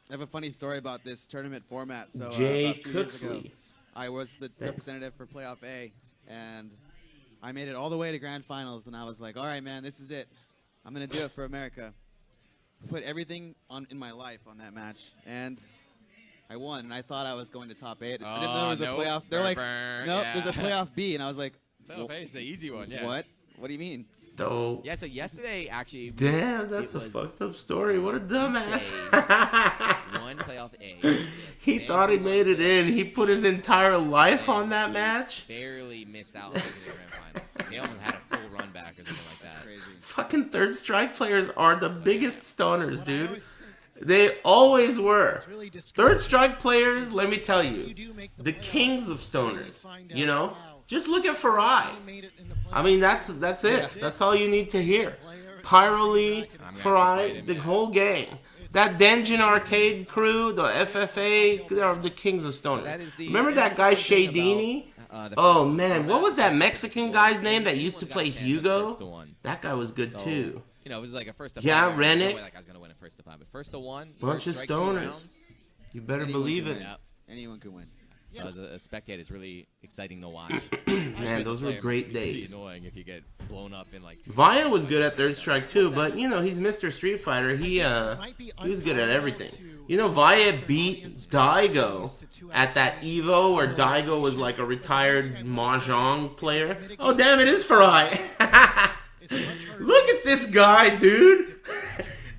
I have a funny story about this tournament format. So Jay about 2 years ago, Cooksley. I was the representative for Playoff A, and I made it all the way to Grand Finals, and I was like, all right, man, this is it. I'm going to do it for America. Put everything in my life on that match, and I won, and I thought I was going to top 8. I didn't know there was a playoff. They're like, nope, there's a playoff B, and I was like, Playoff A is the easy one, yeah. What? What do you mean? Dope. Yeah, so yesterday, actually... Damn, that's a fucked up story. What a dumbass. One playoff A. He thought he made it in. He put his entire life on that match. Barely missed out on the Grand Finals. They almost had a full run back or something like that. Crazy. Fucking third strike players are the biggest stoners, dude. They always were. Third strike players, let me tell you, the kings of stoners. You know? Just look at Farai. I mean, that's it. That's all you need to hear. Pyroly, Farai, the whole gang. That Denjin Arcade crew, the FFA, they are the kings of stoners. Remember that guy Shadini? Oh man, what was that Mexican guy's name that used to play Hugo? That guy was good too. You know, it was like a first to 5. Yeah, Rennick. That guy's gonna win a first to 5, but first to 1. Bunch of stoners. You better believe it. Anyone can win. So as a spectator, it's really exciting to watch. Man, those were great It's days. really annoying if you get blown up in like 2 Vaya was good at third strike too, but you know he's Mr. Street Fighter. He was good at everything. You know, Vaya beat Daigo at that Evo where Daigo was like a retired mahjong player. Oh damn, it is Farai. Look at this guy, dude.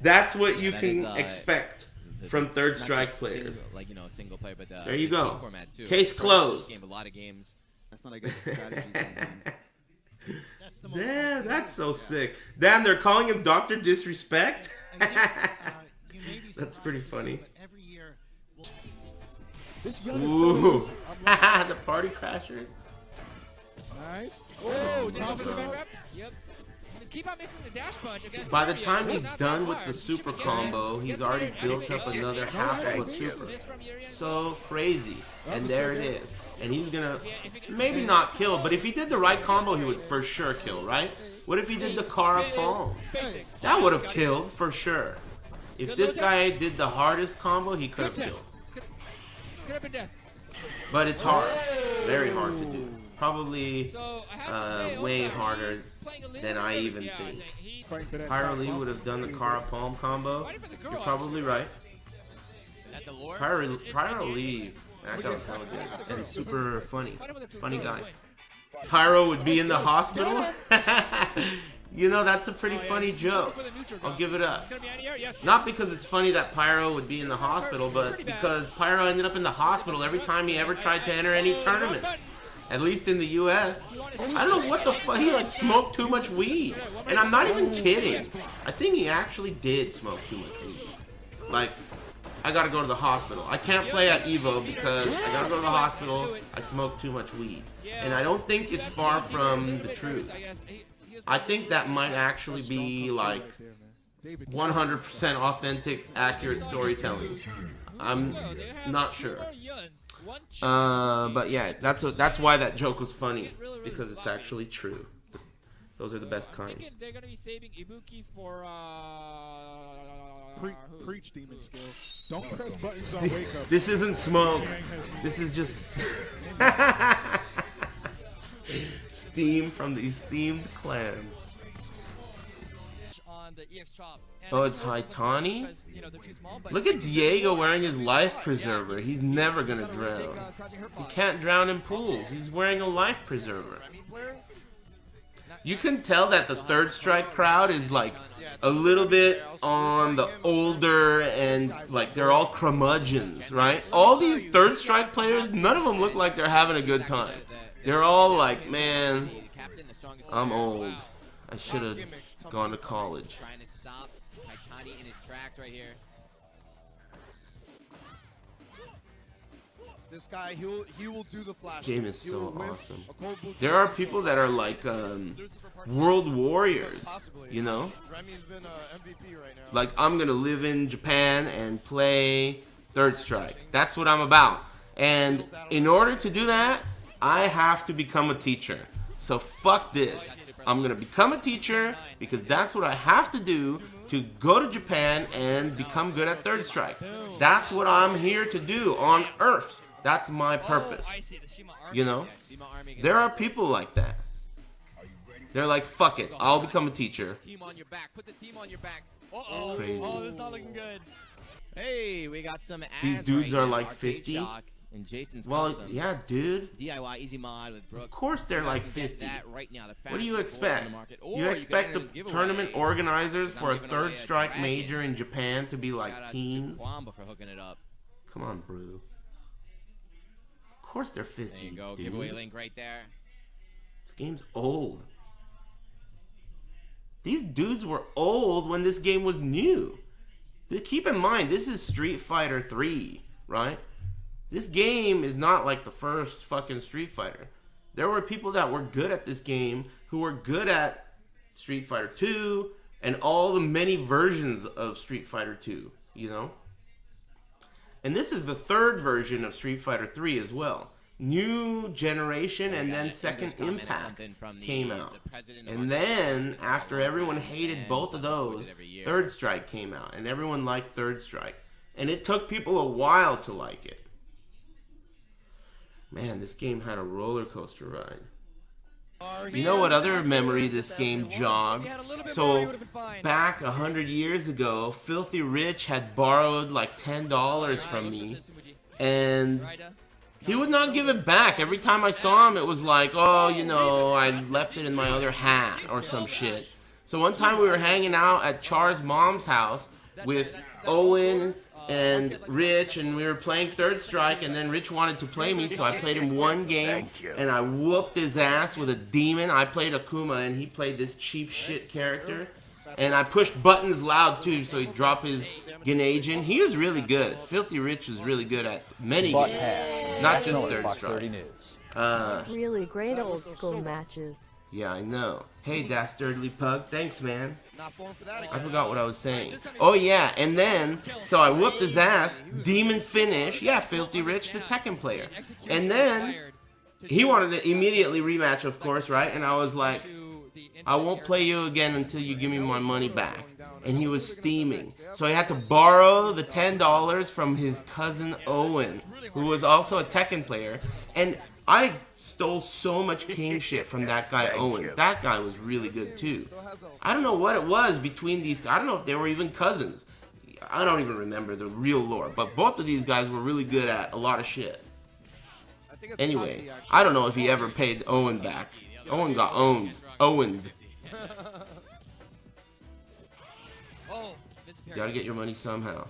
That's what you can expect from third strike players. Like, you know, single player, but there you go. Format too. Case closed. Game, a lot of games. That's not a good strategy sometimes. Damn, that's so sick. Damn, they're calling him Dr. Disrespect? That's pretty funny. Ooh. The party crashers. Nice. Oh, yep. Keep on missing the dash punch against By the Mario. time It's he's not done that with hard. the super Get combo, he's already built up another half of a super. So crazy. And there it is. And he's gonna maybe not kill, but if he did the right combo, he would for sure kill, right? What if he did the Kara palm? That would have killed for sure. If this guy did the hardest combo, he could have killed. Get up and death. But it's hard. Very hard to do. Probably way harder than I even think. Pyro Lee would have done the Kara Palm combo. You're probably right. Pyro Lee, that guy was hella good. And super funny. Funny guy. Pyro would be in the hospital. You know, that's a pretty funny joke. I'll give it up. Not because it's funny that Pyro would be in the hospital, but because Pyro ended up in the hospital every time he ever tried to enter any tournaments. At least in the US. I don't know what the fuck. He like smoked too much weed. And I'm not even kidding. I think he actually did smoke too much weed. Like, I gotta go to the hospital. I can't play at Evo because I gotta go to the hospital. I smoked too much weed. And I don't think it's far from the truth. I think that might actually be like 100% authentic, accurate storytelling. I'm not sure. But yeah, that's why that joke was funny, because it's actually true. Those are the best kinds. They're gonna be saving Ibuki for Preach demon skill. Don't press buttons on wake up. This isn't smoke. This is just steam from the esteemed clans. Oh, it's Haitani? Look at Diego wearing his life preserver. He's never gonna drown. He can't drown in pools. He's wearing a life preserver. You can tell that the third strike crowd is like a little bit on the older and like they're all curmudgeons, right? All these third strike players, none of them look like they're having a good time. They're all like, man, I'm old. I should have gone to college. Trying to stop Haitani in his tracks right here. This guy, he will do the flash. This game is so awesome. There are people that are like world warriors, you know? Remy's been MVP right now. Like, I'm gonna live in Japan and play third strike. That's what I'm about. And in order to do that, I have to become a teacher. So fuck this. I'm gonna become a teacher because that's what I have to do to go to Japan and become good at third strike. That's what I'm here to do on Earth. That's my purpose. I see the Shima Army. You know? There are people like that. They're like, fuck it, I'll become a teacher. Team on your back. Put the team on your back. Uh-oh. Crazy. Oh, this is not looking good. Hey, we got some ads These dudes right are now. like Arcade 50? Shock and Jason's Well, Custom. yeah, dude. DIY Easy Mod with Brooke. Of course they're You guys like can get 50. that right now, the What do you fastest board on expect? the market. You Or can expect enter the this giveaway. tournament organizers for a I'm giving away third a strike dragon. major in Japan to be like Shout outs to teens? Kwamba for hooking it up. Come on, bro. Of course they're 50, There you go. dude. Giveaway link right there. This game's old. These dudes were old when this game was new. Keep in mind, this is Street Fighter 3, right? This game is not like the first fucking Street Fighter. There were people that were good at this game who were good at Street Fighter 2 and all the many versions of Street Fighter 2, you know? And this is the third version of Street Fighter 3 as well. New generation, and then Second Impact came out. And then, after everyone hated both of those, Third Strike came out. And everyone liked Third Strike. And it took people a while to like it. Man, this game had a roller coaster ride. You know what other memory this game jogs? So, back 100 years ago, Filthy Rich had borrowed like $10 from me. And he would not give it back. Every time I saw him, it was like, oh, you know, I left it in my other hat or some shit. So one time we were hanging out at Char's mom's house with Owen and Rich, and we were playing Third Strike, and then Rich wanted to play me, so I played him one game, and I whooped his ass with a demon. I played Akuma, and he played this cheap shit character. And I pushed buttons loud too, so he'd drop his Genajin. He was really good. Filthy Rich was really good at many games, not just Third Strike. Really great old school matches. Yeah, I know. Hey, Dastardly Pug, thanks, man. Not falling for that I again. forgot what I was saying. Oh yeah, and then, so I whooped his ass, demon finish, yeah, Filthy Rich, the Tekken player. And then, he wanted to immediately rematch, of course, right? And I was like, I won't play you again until you give me my money back. And he was steaming. So I had to borrow the $10 from his cousin Owen, who was also a Tekken player. And I stole so much king shit from that guy Owen. That guy was really good too. I don't know what it was between these. I don't know if they were even cousins. I don't even remember the real lore. But both of these guys were really good at a lot of shit. I think it's Anyway, Hussey, actually. I don't know if he ever paid Owen back. Owen got owned. Owened. Oh, disappeared. Gotta get your money somehow.